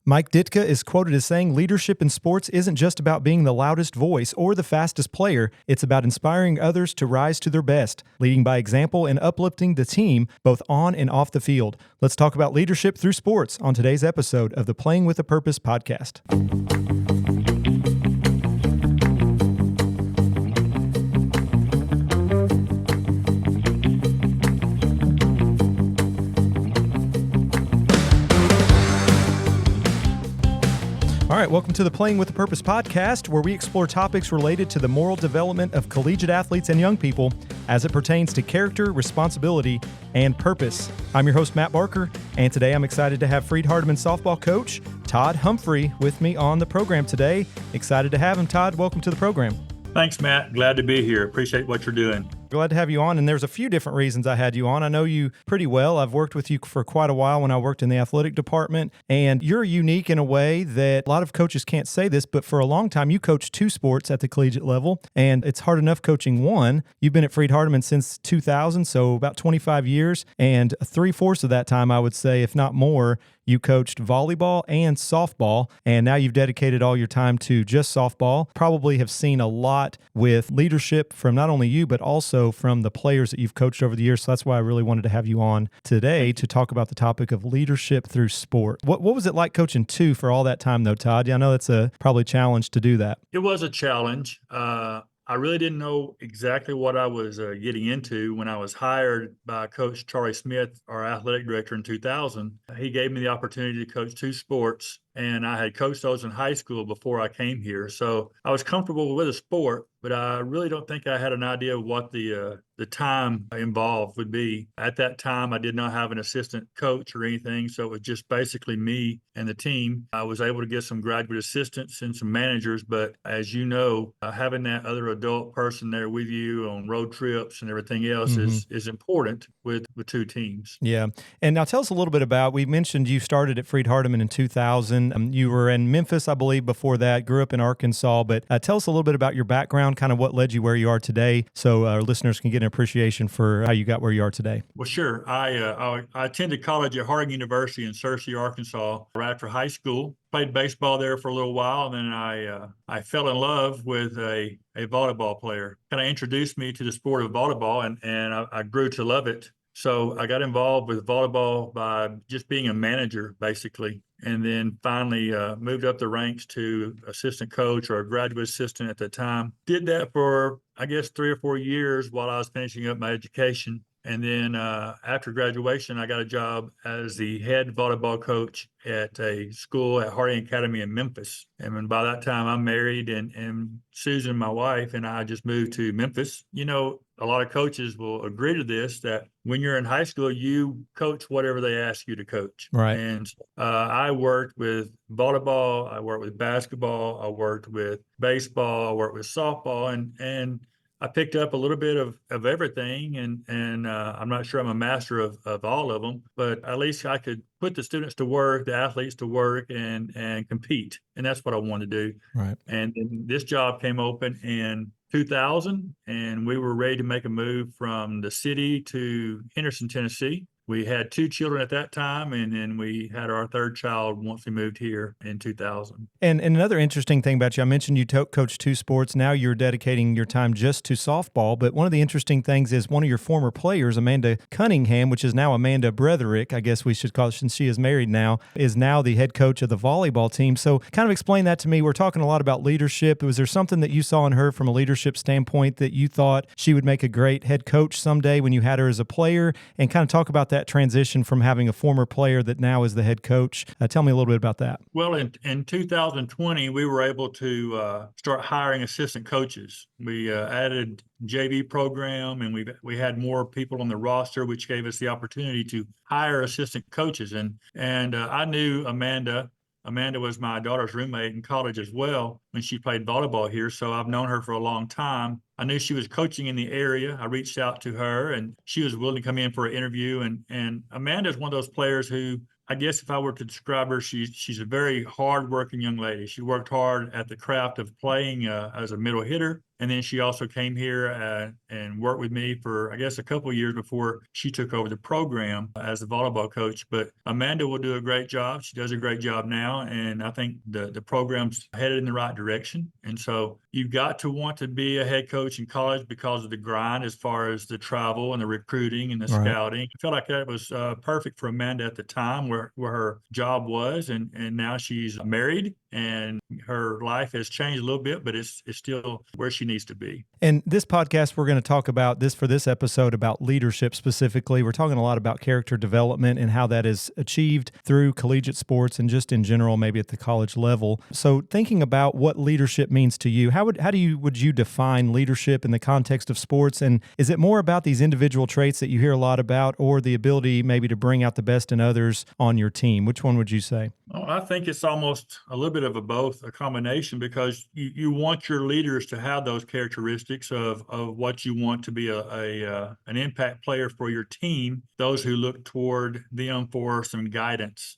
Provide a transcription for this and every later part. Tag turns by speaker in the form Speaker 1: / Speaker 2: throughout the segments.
Speaker 1: Mike Ditka is quoted as saying, "Leadership in sports isn't just about being the loudest voice or the fastest player. It's about inspiring others to rise to their best, leading by example and uplifting the team both on and off the field." Let's talk about leadership through sports on today's episode of the Playing with a Purpose podcast. All right, welcome to the Playing with a Purpose podcast, where we explore topics related to the moral development of collegiate athletes and young people as it pertains to character, responsibility, and purpose. I'm your host, Matt Barker, and today I'm excited to have Freed-Hardeman softball coach Todd Humphry with me on the program today. Excited to have him. Todd, welcome to the program.
Speaker 2: Thanks, Matt. Glad to be here. Appreciate what you're doing.
Speaker 1: Glad to have you on, and there's a few different reasons I had you on. I know you pretty well. I've worked with you for quite a while when I worked in the athletic department, and you're unique in a way that a lot of coaches can't say this, but for a long time you coached two sports at the collegiate level, and it's hard enough coaching one. You've been at Freed-Hardeman since 2000, so about 25 years, and 3/4 of that time, I would say, if not more, you coached volleyball and softball, and now you've dedicated all your time to just softball. Probably have seen a lot with leadership from not only you, but also from the players that you've coached over the years. So that's why I really wanted to have you on today to talk about the topic of leadership through sport. What was it like coaching two for all that time, though, Todd? Yeah, I know that's probably a challenge to do that.
Speaker 2: It was a challenge. I really didn't know exactly what I was getting into when I was hired by Coach Charlie Smith, our athletic director, in 2000. He gave me the opportunity to coach two sports, and I had coached those in high school before I came here. So I was comfortable with a sport, but I really don't think I had an idea of what the time involved would be. At that time, I did not have an assistant coach or anything, so it was just basically me and the team. I was able to get some graduate assistants and some managers, but as you know, having that other adult person there with you on road trips and everything else is important with two teams.
Speaker 1: Yeah. And now tell us a little bit about, we mentioned you started at Freed-Hardeman in 2000. You were in Memphis, I believe, before that, grew up in Arkansas, but tell us a little bit about your background, kind of what led you where you are today, so our listeners can get an appreciation for how you got where you are today.
Speaker 2: Well, sure. I attended college at Harding University in Searcy, Arkansas, right after high school. Played baseball there for a little while, and then I fell in love with a volleyball player. Kind of introduced me to the sport of volleyball, and I grew to love it. So I got involved with volleyball by just being a manager, basically, and then finally moved up the ranks to assistant coach or a graduate assistant at the time. Did that for, I guess, 3 or 4 years while I was finishing up my education. And then after graduation, I got a job as the head volleyball coach at a school at Harding Academy in Memphis. And by that time, I'm married, and Susan, my wife, and I just moved to Memphis. You know, a lot of coaches will agree to this, that when you're in high school, you coach whatever they ask you to coach.
Speaker 1: Right.
Speaker 2: And I worked with volleyball, I worked with basketball, I worked with baseball, I worked with softball, and I picked up a little bit of everything, and I'm not sure I'm a master of all of them, but at least I could put the students to work, the athletes to work, and compete. And that's what I wanted to do.
Speaker 1: Right.
Speaker 2: And then this job came open in 2000, and we were ready to make a move from the city to Henderson, Tennessee. We had 2 children at that time, and then we had our 3rd child once we moved here in 2000.
Speaker 1: And another interesting thing about you, I mentioned you coached 2 sports. Now you're dedicating your time just to softball. But one of the interesting things is one of your former players, Amanda Cunningham, which is now Amanda Bretherick, I guess we should call it, since she is married now, is now the head coach of the volleyball team. So kind of explain that to me. We're talking a lot about leadership. Was there something that you saw in her from a leadership standpoint that you thought she would make a great head coach someday when you had her as a player? And kind of talk about that transition from having a former player that now is the head coach. Tell me a little bit about that.
Speaker 2: Well, in 2020, we were able to start hiring assistant coaches. We added JV program, and we had more people on the roster, which gave us the opportunity to hire assistant coaches. And I knew Amanda. Amanda was my daughter's roommate in college as well when she played volleyball here, so I've known her for a long time. I knew she was coaching in the area. I reached out to her, and she was willing to come in for an interview. And Amanda is one of those players who, I guess if I were to describe her, she's a very hard-working young lady. She worked hard at the craft of playing as a middle hitter. And then she also came here and worked with me for, I guess, a couple of years before she took over the program as the volleyball coach. But Amanda will do a great job. She does a great job now. And I think the program's headed in the right direction. And so you've got to want to be a head coach in college because of the grind as far as the travel and the recruiting and the
Speaker 1: Right.
Speaker 2: scouting. I feel like that was perfect for Amanda at the time where her job was. And now she's married and her life has changed a little bit, but it's still where she needs to be.
Speaker 1: And this podcast, we're going to talk about this for this episode about leadership specifically. We're talking a lot about character development and how that is achieved through collegiate sports and just in general, maybe at the college level. So thinking about what leadership means to you, would you define leadership in the context of sports? And is it more about these individual traits that you hear a lot about, or the ability maybe to bring out the best in others on your team? Which one would you say?
Speaker 2: Well, I think it's almost a little bit of a combination, because you want your leaders to have those characteristics of what you want to be an impact player for your team, those who look toward them for some guidance.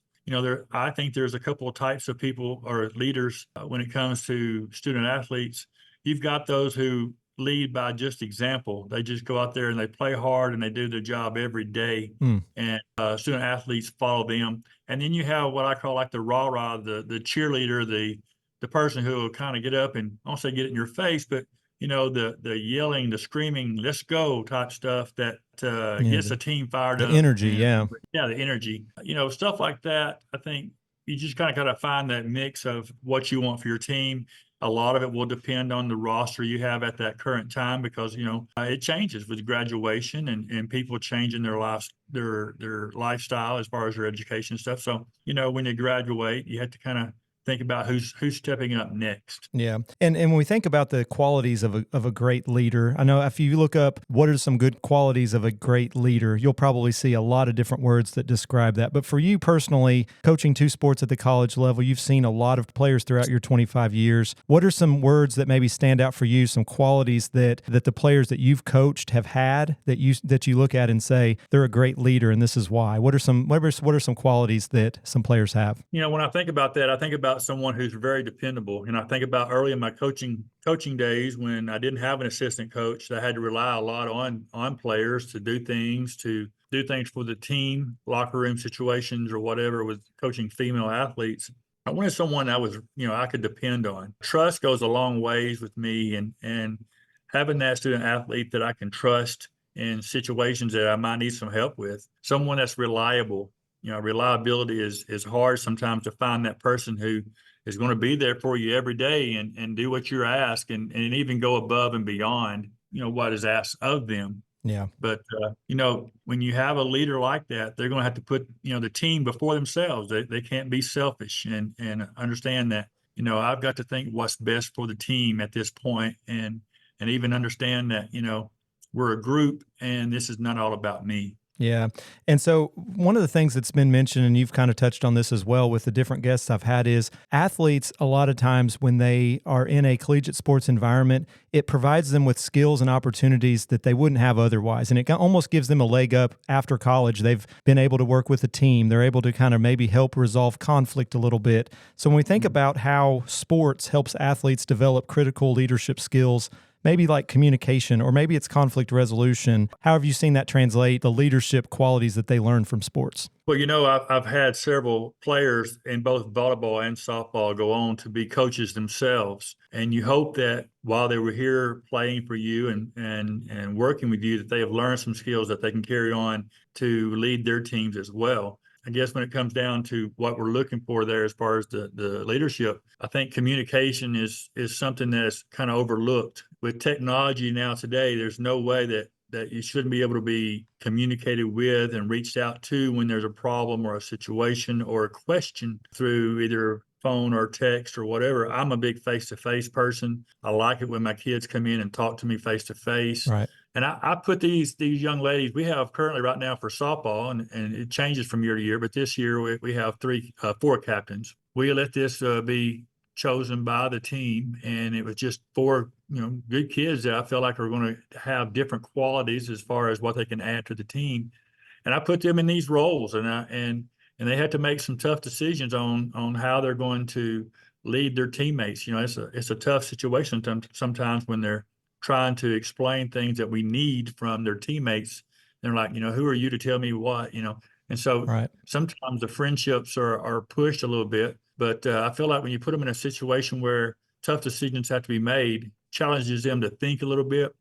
Speaker 2: I think there's a couple of types of people or leaders when it comes to student athletes. You've got those who lead by just example. They just go out there and they play hard and they do their job every day. And student athletes follow them. And then you have what I call like the rah-rah, the cheerleader, the person who will kind of get up and, I don't say get it in your face, but the yelling, the screaming, let's go type stuff that gets a team fired up.
Speaker 1: The energy,
Speaker 2: Yeah, the energy. Stuff like that. I think you just kind of got to find that mix of what you want for your team. A lot of it will depend on the roster you have at that current time, because it changes with graduation and people changing their lifestyle as far as their education stuff. So when you graduate, you have to kind of think about who's stepping up next.
Speaker 1: Yeah. And when we think about the qualities of a great leader, I know if you look up what are some good qualities of a great leader, you'll probably see a lot of different words that describe that. But for you personally, coaching two sports at the college level, you've seen a lot of players throughout your 25 years. What are some words that maybe stand out for you, some qualities that the players that you've coached have had that you look at and say they're a great leader and this is why? What are some qualities that some players have?
Speaker 2: When I think about that, I think about someone who's very dependable. And I think about early in my coaching days when I didn't have an assistant coach, that I had to rely a lot on players to do things for the team, locker room situations or whatever, with coaching female athletes. I wanted someone that was, I could depend on. Trust goes a long ways with me, and having that student athlete that I can trust in situations that I might need some help with, someone that's reliable. Reliability is hard sometimes to find that person who is going to be there for you every day and do what you're asked and even go above and beyond, what is asked of them.
Speaker 1: Yeah.
Speaker 2: But, when you have a leader like that, they're going to have to put, the team before themselves. They can't be selfish and understand that, I've got to think what's best for the team at this point, and even understand that, we're a group and this is not all about me.
Speaker 1: Yeah. And so one of the things that's been mentioned, and you've kind of touched on this as well with the different guests I've had, is athletes, a lot of times when they are in a collegiate sports environment, it provides them with skills and opportunities that they wouldn't have otherwise. And it almost gives them a leg up after college. They've been able to work with a team. They're able to kind of maybe help resolve conflict a little bit. So when we think about how sports helps athletes develop critical leadership skills, maybe like communication, or maybe it's conflict resolution. How have you seen that translate the leadership qualities that they learn from sports?
Speaker 2: Well, I've had several players in both volleyball and softball go on to be coaches themselves. And you hope that while they were here playing for you and working with you, that they have learned some skills that they can carry on to lead their teams as well. I guess when it comes down to what we're looking for there as far as the leadership, I think communication is something that's kind of overlooked. With technology now today, there's no way that you shouldn't be able to be communicated with and reached out to when there's a problem or a situation or a question through either phone or text or whatever. I'm a big face-to-face person. I like it when my kids come in and talk to me face-to-face.
Speaker 1: Right.
Speaker 2: And I put these young ladies, we have currently right now for softball, and it changes from year to year, but this year we have four captains. We let this be chosen by the team, and it was just four good kids that I felt like are going to have different qualities as far as what they can add to the team. And I put them in these roles, and they had to make some tough decisions on how they're going to lead their teammates. It's a tough situation sometimes when they're trying to explain things that we need from their teammates. They're like, who are you to tell me what, And so
Speaker 1: Right.
Speaker 2: sometimes the friendships are pushed a little bit, but I feel like when you put them in a situation where tough decisions have to be made, challenges them to think a little bit.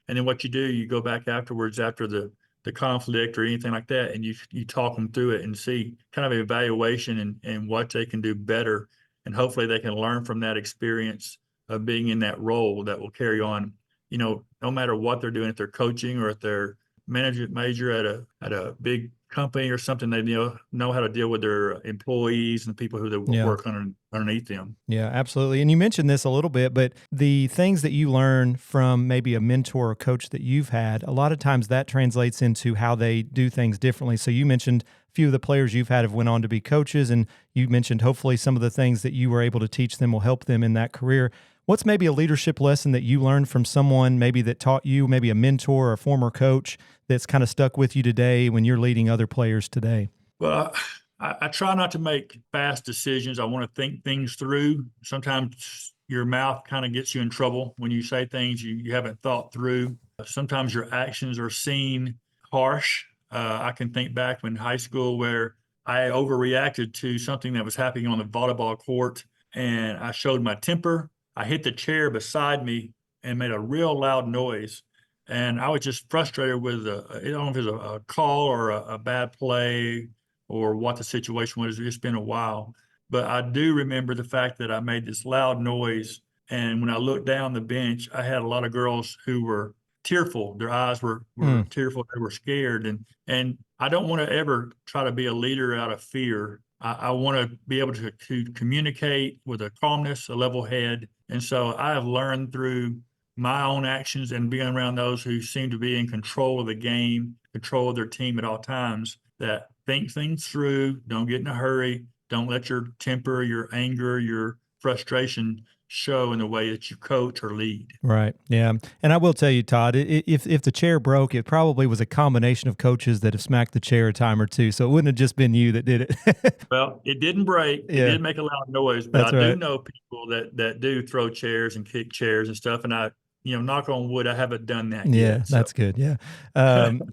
Speaker 2: And then what you do, you go back afterwards after the conflict or anything like that, and you talk them through it and see kind of an evaluation and what they can do better. And hopefully they can learn from that experience of being in that role that will carry on, no matter what they're doing, if they're coaching or if they're management major at a big company or something, they know how to deal with their employees and the people who they
Speaker 1: Yeah.
Speaker 2: work underneath them.
Speaker 1: Yeah, absolutely. And you mentioned this a little bit, but the things that you learn from maybe a mentor or coach that you've had, a lot of times that translates into how they do things differently. So you mentioned a few of the players you've had have went on to be coaches, and you mentioned hopefully some of the things that you were able to teach them will help them in that career. What's maybe a leadership lesson that you learned from someone maybe that taught you, maybe a mentor or a former coach that's kind of stuck with you today when you're leading other players today?
Speaker 2: Well, I try not to make fast decisions. I want to think things through. Sometimes your mouth kind of gets you in trouble when you say things you haven't thought through. Sometimes your actions are seen harsh. I can think back in high school where I overreacted to something that was happening on the volleyball court, and I showed my temper. I hit the chair beside me and made a real loud noise. And I was just frustrated with, I don't know if it was a call or a bad play or what the situation was. It's been a while. But I do remember the fact that I made this loud noise. And when I looked down the bench, I had a lot of girls who were tearful. Their eyes were
Speaker 1: Mm,
Speaker 2: tearful. They were scared. And I don't want to ever try to be a leader out of fear. I want to be able to communicate with a calmness, a level head. And so I have learned through my own actions and being around those who seem to be in control of the game, control of their team at all times, that think things through, don't get in a hurry, don't let your temper, your anger, your frustration show in the way that you coach or lead.
Speaker 1: right. Yeah. And I will tell you, Todd, if the chair broke, it probably was a combination of coaches that have smacked the chair a time or two. So it wouldn't have just been you that did it.
Speaker 2: Well, it didn't break. It
Speaker 1: Yeah,
Speaker 2: did make a loud noise, but I
Speaker 1: that's
Speaker 2: do
Speaker 1: right.
Speaker 2: know people that do throw chairs and kick chairs and stuff. And knock on wood, I haven't done that
Speaker 1: Yeah,
Speaker 2: yet. So
Speaker 1: that's good. Yeah.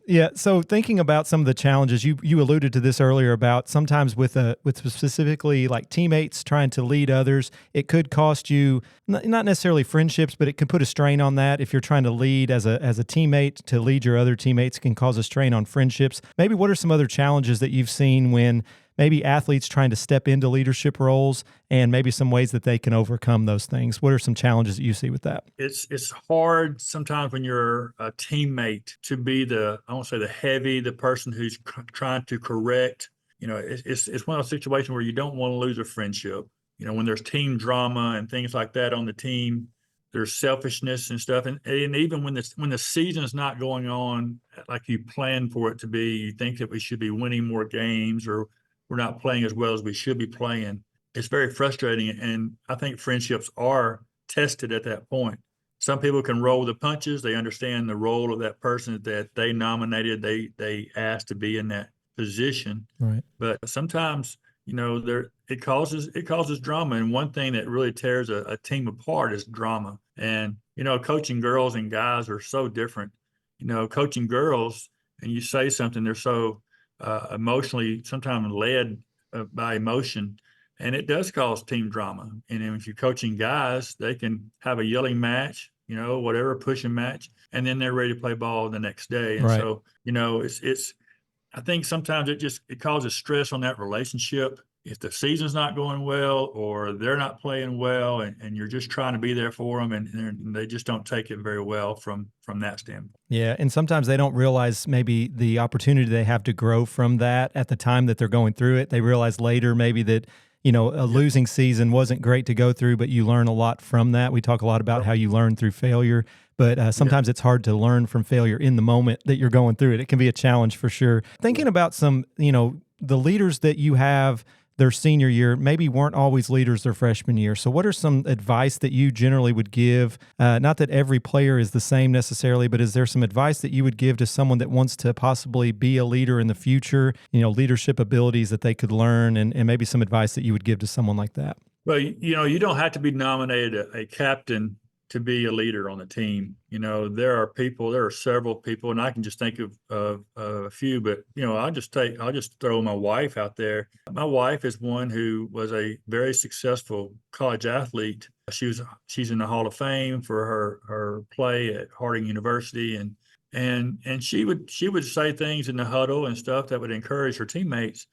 Speaker 1: Yeah. So thinking about some of the challenges, you alluded to this earlier about sometimes with specifically like teammates trying to lead others, it could cost you not necessarily friendships, but it can put a strain on that. If you're trying to lead as a teammate, to lead your other teammates can cause a strain on friendships. Maybe what are some other challenges that you've seen when maybe athletes trying to step into leadership roles, and maybe some ways that they can overcome those things? What are some challenges that you see with that?
Speaker 2: it's hard sometimes when you're a teammate to be I won't say the person who's trying to correct. It's one of those situations where you don't want to lose a friendship. When there's team drama and things like that on the team, there's selfishness and stuff. And even when the season's not going on like you planned for it to be, you think that we should be winning more games or we're not playing as well as we should be playing. It's very frustrating. And I think friendships are tested at that point. Some people can roll the punches. They understand the role of that person that they nominated, they asked to be in that position.
Speaker 1: Right.
Speaker 2: But sometimes, it causes drama. And one thing that really tears a team apart is drama. And, coaching girls and guys are so different. Coaching girls and you say something, they're so emotionally sometimes led by emotion, and it does cause team drama. And if you're coaching guys, they can have a yelling match, whatever, pushing match, and then they're ready to play ball the next day. And
Speaker 1: Right.
Speaker 2: so, it's I think sometimes it causes stress on that relationship. If the season's not going well or they're not playing well and you're just trying to be there for them and they just don't take it very well from that standpoint.
Speaker 1: Yeah, and sometimes they don't realize maybe the opportunity they have to grow from that at the time that they're going through it. They realize later maybe that, a losing season wasn't great to go through, but you learn a lot from that. We talk a lot about how you learn through failure, but sometimes it's hard to learn from failure in the moment that you're going through it. It can be a challenge for sure. Thinking about some, the leaders that you have their senior year maybe weren't always leaders their freshman year. So what are some advice that you generally would give? Not that every player is the same necessarily, but is there some advice that you would give to someone that wants to possibly be a leader in the future, leadership abilities that they could learn, and maybe some advice that you would give to someone like that?
Speaker 2: Well, you don't have to be nominated a captain to be a leader on the team. There are several people, and I can just think of a few, but I'll just throw my wife out there. My wife is one who was a very successful college athlete. She's in the Hall of Fame for her play at Harding University, and she would say things in the huddle and stuff that would encourage her teammates.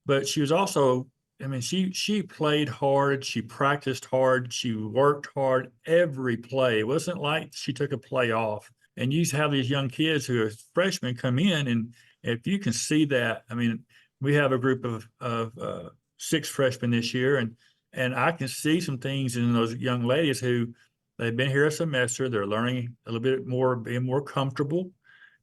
Speaker 2: But she was also, I mean, she played hard, she practiced hard, she worked hard every play. It wasn't like she took a play off. And you have these young kids who are freshmen come in, and if you can see that, I mean, we have a group of 6 freshmen this year, and I can see some things in those young ladies who they've been here a semester, they're learning a little bit more, being more comfortable.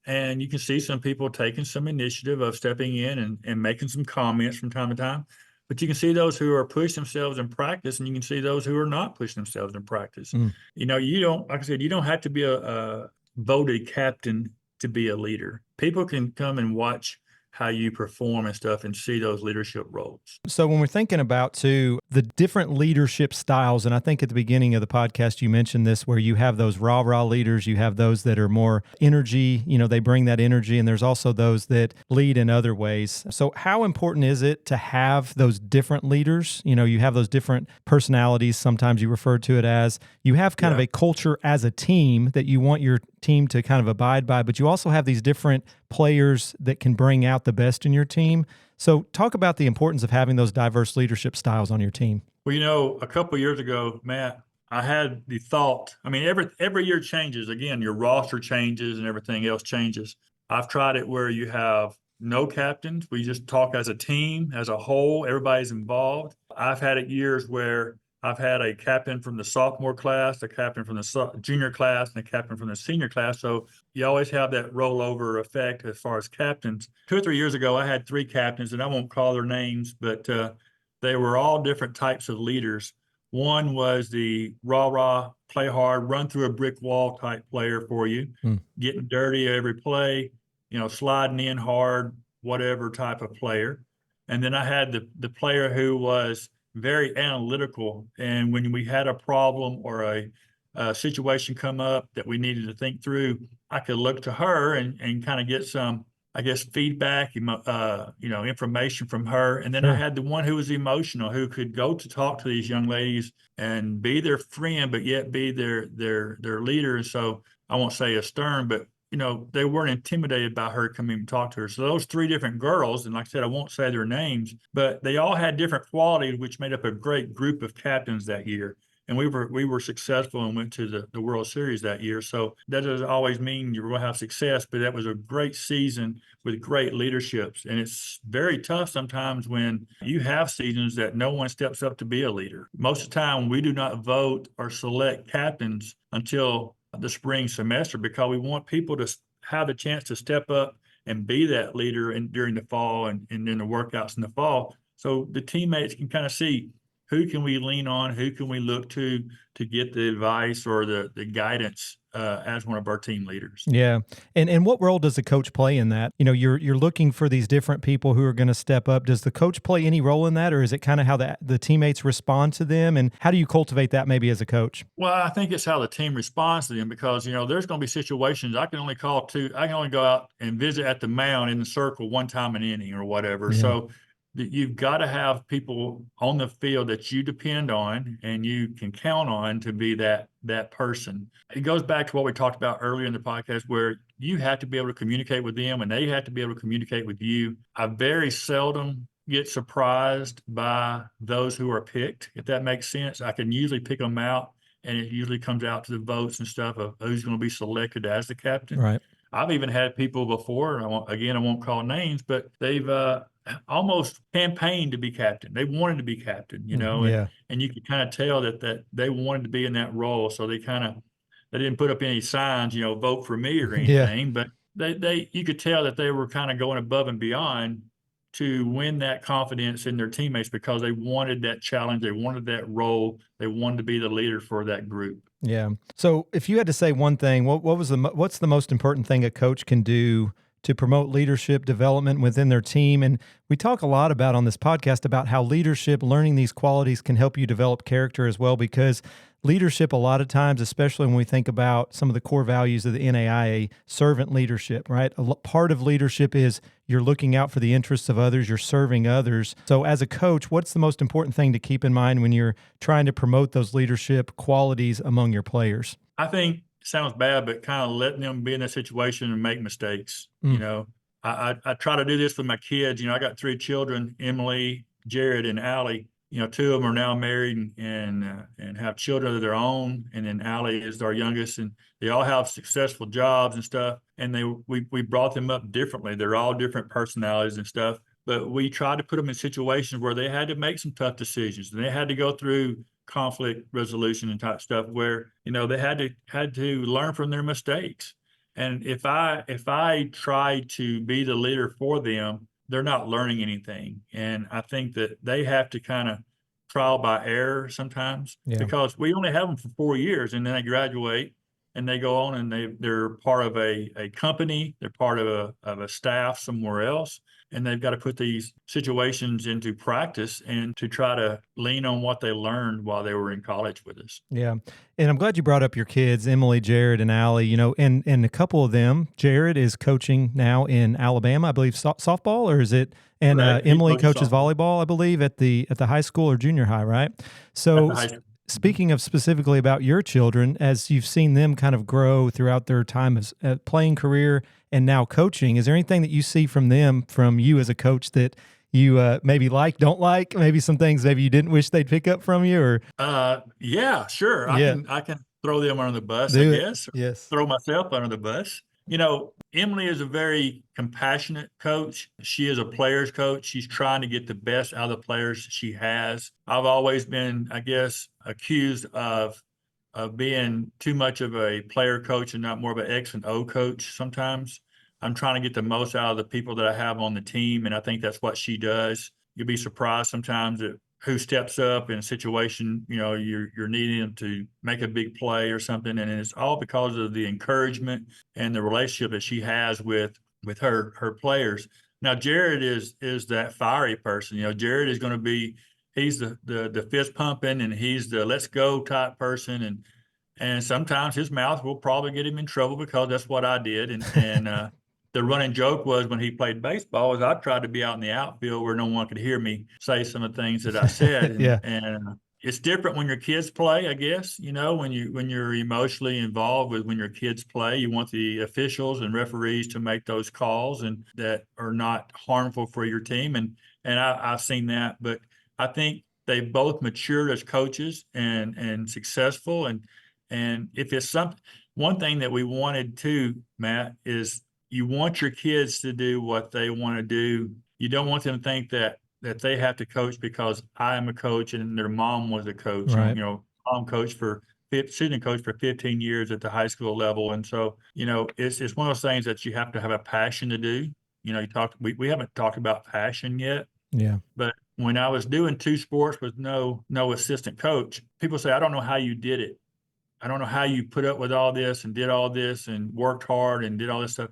Speaker 2: And you can see some people taking some initiative of stepping in and making some comments from time to time. But you can see those who are pushing themselves in practice, and you can see those who are not pushing themselves in practice.
Speaker 1: Mm.
Speaker 2: You don't, like I said, you don't have to be a voted captain to be a leader. People can come and watch how you perform and stuff and see those leadership roles.
Speaker 1: So when we're thinking about, too, the different leadership styles, and I think at the beginning of the podcast you mentioned this, where you have those rah-rah leaders, you have those that are more energy, they bring that energy, and there's also those that lead in other ways. So how important is it to have those different leaders? You have those different personalities, sometimes you refer to it as. You have kind of a culture as a team that you want your team to kind of abide by, but you also have these different players that can bring out the best in your team. So talk about the importance of having those diverse leadership styles on your team.
Speaker 2: Well, a couple of years ago, Matt, I had the thought, I mean, every year changes. Again, your roster changes and everything else changes. I've tried it where you have no captains. We just talk as a team, as a whole, everybody's involved. I've had it years where I've had a captain from the sophomore class, a captain from the junior class, and a captain from the senior class. So you always have that rollover effect as far as captains. 2 or 3 years ago, I had 3 captains, and I won't call their names, but they were all different types of leaders. One was the rah-rah, play hard, run through a brick wall type player for you, getting dirty every play, sliding in hard, whatever type of player. And then I had the player who was very analytical. And when we had a problem or a situation come up that we needed to think through, I could look to her and kind of get some, I guess, feedback, information from her. And then
Speaker 1: Sure.
Speaker 2: I had the one who was emotional, who could go to talk to these young ladies and be their friend, but yet be their leader. And so I won't say a stern, but they weren't intimidated by her coming and talk to her. So those 3 different girls, and like I said, I won't say their names, but they all had different qualities, which made up a great group of captains that year. And we were successful and went to the World Series that year. So that doesn't always mean you will have success, but that was a great season with great leaderships. And it's very tough sometimes when you have seasons that no one steps up to be a leader. Most of the time, we do not vote or select captains until the spring semester, because we want people to have the chance to step up and be that leader during the fall and in the workouts in the fall. So the teammates can kind of see who can we lean on, who can we look to get the advice or the guidance as one of our team leaders.
Speaker 1: Yeah. And what role does the coach play in that? You're looking for these different people who are going to step up. Does the coach play any role in that, or is it kind of how the teammates respond to them? And how do you cultivate that maybe as a coach?
Speaker 2: Well, I think it's how the team responds to them, because, there's going to be situations I can only go out and visit at the mound in the circle one time an inning or whatever.
Speaker 1: Yeah.
Speaker 2: So you've got to have people on the field that you depend on and you can count on to be that person. It goes back to what we talked about earlier in the podcast, where you have to be able to communicate with them and they have to be able to communicate with you. I very seldom get surprised by those who are picked, if that makes sense. I can usually pick them out, and it usually comes out to the votes and stuff of who's going to be selected as the captain.
Speaker 1: Right.
Speaker 2: I've even had people before, I won't call names, but they've almost campaigned to be captain. They wanted to be captain,
Speaker 1: Yeah.
Speaker 2: and you could kind of tell that they wanted to be in that role. So they didn't put up any signs, vote for me or anything, but you could tell that they were kind of going above and beyond to win that confidence in their teammates, because they wanted that challenge. They wanted that role. They wanted to be the leader for that group.
Speaker 1: Yeah. So if you had to say one thing, what's the most important thing a coach can do to promote leadership development within their team. And we talk a lot about on this podcast about how leadership, learning these qualities can help you develop character as well, because leadership, a lot of times, especially when we think about some of the core values of the NAIA, servant leadership, right? Part of leadership is you're looking out for the interests of others, you're serving others. So as a coach, what's the most important thing to keep in mind when you're trying to promote those leadership qualities among your players?
Speaker 2: I think it sounds bad, but kind of letting them be in a situation and make mistakes. I try to do this with my kids. I got 3 children, Emily, Jared, and Allie. 2 of them are now married and have children of their own. And then Allie is our youngest, and they all have successful jobs and stuff. And we brought them up differently. They're all different personalities and stuff. But we tried to put them in situations where they had to make some tough decisions, and they had to go through conflict resolution and type stuff where they had to learn from their mistakes. And if I try to be the leader for them, they're not learning anything. And I think that they have to kind of trial by error sometimes, because we only have them for 4 years, and then they graduate and they go on and they're part of a company, they're part of a staff somewhere else. And they've got to put these situations into practice and to try to lean on what they learned while they were in college with us.
Speaker 1: Yeah. And I'm glad you brought up your kids, Emily, Jared, and Allie, and a couple of them. Jared is coaching now in Alabama, I believe, softball, or is it? And Emily coaches volleyball, I believe, at the high school or junior high, right? So speaking of specifically about your children, as you've seen them kind of grow throughout their time as playing career and now coaching, is there anything that you see from them, from you as a coach, that you maybe don't like, maybe some things maybe you didn't wish they'd pick up from you? Or
Speaker 2: yeah, sure.
Speaker 1: Yeah.
Speaker 2: I can throw them under the bus,
Speaker 1: Do
Speaker 2: I
Speaker 1: it.
Speaker 2: guess.
Speaker 1: Yes.
Speaker 2: Throw myself under the bus. Emily is a very compassionate coach. She is a player's coach. She's trying to get the best out of the players she has. I've always been, I guess, accused of being too much of a player coach and not more of an X and O coach sometimes. I'm trying to get the most out of the people that I have on the team, and I think that's what she does. You'll be surprised sometimes at who steps up in a situation, you're needing them to make a big play or something, and it's all because of the encouragement and the relationship that she has with her players. Now, Jared is that fiery person. Jared is going to be, he's the fist pumping, and he's the let's go type person, and sometimes his mouth will probably get him in trouble, because that's what I did. And the running joke was, when he played baseball, is I tried to be out in the outfield where no one could hear me say some of the things that I said. And,
Speaker 1: Yeah.
Speaker 2: and it's different when your kids play, I guess. When you're emotionally involved with when your kids play, you want the officials and referees to make those calls and that are not harmful for your team. And I've seen that, but I think they both matured as coaches and successful. And if it's one thing that we wanted to, Matt, is you want your kids to do what they want to do. You don't want them to think that they have to coach because I am a coach and their mom was a coach.
Speaker 1: Right.
Speaker 2: Mom coached student coach for 15 years at the high school level. And so, it's one of those things that you have to have a passion to do. We haven't talked about passion yet.
Speaker 1: Yeah.
Speaker 2: But when I was doing 2 sports with no assistant coach, people say, I don't know how you did it. I don't know how you put up with all this and did all this and worked hard and did all this stuff.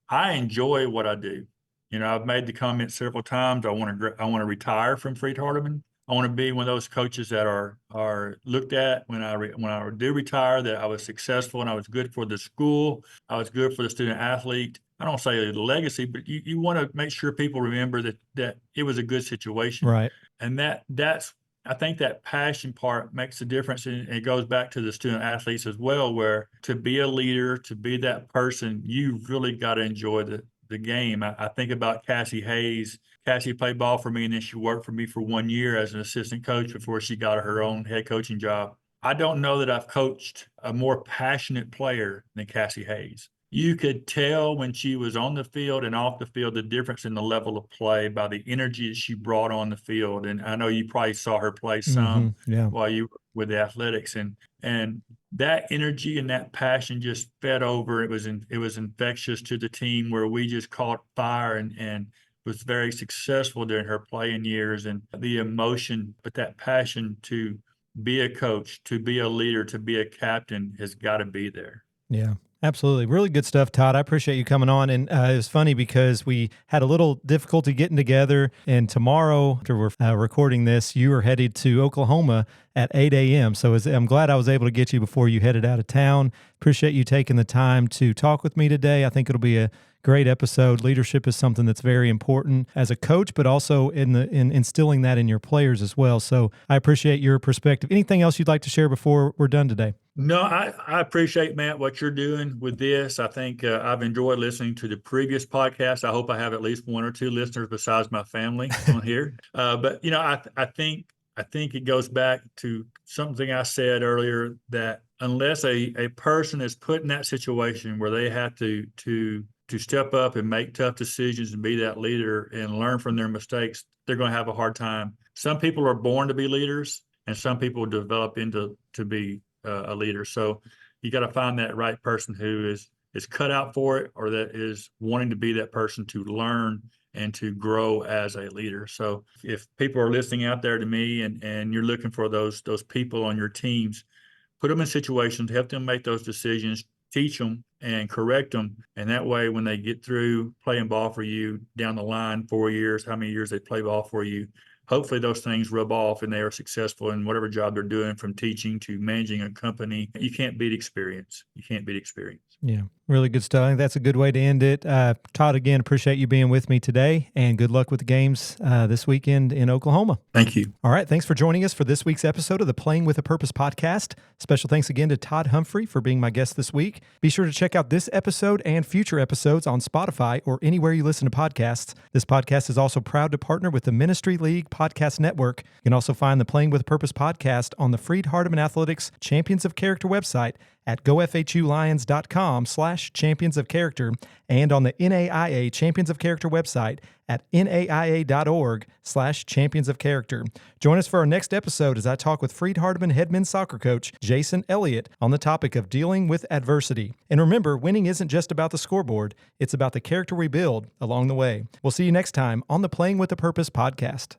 Speaker 2: I enjoy what I do. I've made the comment several times. I want to retire from Freed-Hardeman. I want to be one of those coaches that are looked at when I do retire, that I was successful and I was good for the school. I was good for the student athlete. I don't say a legacy, but you want to make sure people remember that it was a good situation.
Speaker 1: Right.
Speaker 2: And I think that passion part makes a difference, and it goes back to the student athletes as well, where to be a leader, to be that person, you really got to enjoy the game. I think about Cassie Hayes. Cassie played ball for me, and then she worked for me for 1 year as an assistant coach before she got her own head coaching job. I don't know that I've coached a more passionate player than Cassie Hayes. You could tell when she was on the field and off the field the difference in the level of play by the energy that she brought on the field. And I know you probably saw her play some while you were with the athletics, and that energy and that passion just fed over. It was infectious to the team, where we just caught fire and was very successful during her playing years. And the emotion, but that passion to be a coach, to be a leader, to be a captain has got to be there.
Speaker 1: Yeah. Absolutely. Really good stuff, Todd. I appreciate you coming on. And it was funny because we had a little difficulty getting together. And tomorrow, after we're recording this, you are headed to Oklahoma at 8 a.m. So I'm glad I was able to get you before you headed out of town. Appreciate you taking the time to talk with me today. I think it'll be a great episode. Leadership is something that's very important as a coach, but also in instilling that in your players as well. So I appreciate your perspective. Anything else you'd like to share before we're done today?
Speaker 2: No, I appreciate, Matt, what you're doing with this. I think I've enjoyed listening to the previous podcast. I hope I have at least one or two listeners besides my family on here. But I think it goes back to something I said earlier, that unless a person is put in that situation where they have to step up and make tough decisions and be that leader and learn from their mistakes, they're going to have a hard time. Some people are born to be leaders, and some people develop into to be a leader. So you got to find that right person who is cut out for it, or that is wanting to be that person to learn and to grow as a leader. So if people are listening out there to me and you're looking for those people on your teams, put them in situations, help them make those decisions, teach them and correct them. And that way, when they get through playing ball for you down the line, 4 years, how many years they play ball for you, hopefully those things rub off and they are successful in whatever job they're doing, from teaching to managing a company. You can't beat experience. You can't beat experience.
Speaker 1: Yeah, really good stuff. I think that's a good way to end it. Todd, again, appreciate you being with me today, and good luck with the games this weekend in Oklahoma.
Speaker 2: Thank you.
Speaker 1: All right, thanks for joining us for this week's episode of the Playing with a Purpose podcast. Special thanks again to Todd Humphry for being my guest this week. Be sure to check out this episode and future episodes on Spotify or anywhere you listen to podcasts. This podcast is also proud to partner with the Ministry League Podcast Network. You can also find the Playing with a Purpose podcast on the Freed-Hardeman Athletics Champions of Character website at gofhulions.com/champions of character, and on the NAIA Champions of Character website at naia.org/champions of character. Join us for our next episode as I talk with Freed-Hardeman head men's soccer coach Jason Elliott on the topic of dealing with adversity. And remember, winning isn't just about the scoreboard, it's about the character we build along the way. We'll see you next time on the Playing with a Purpose podcast.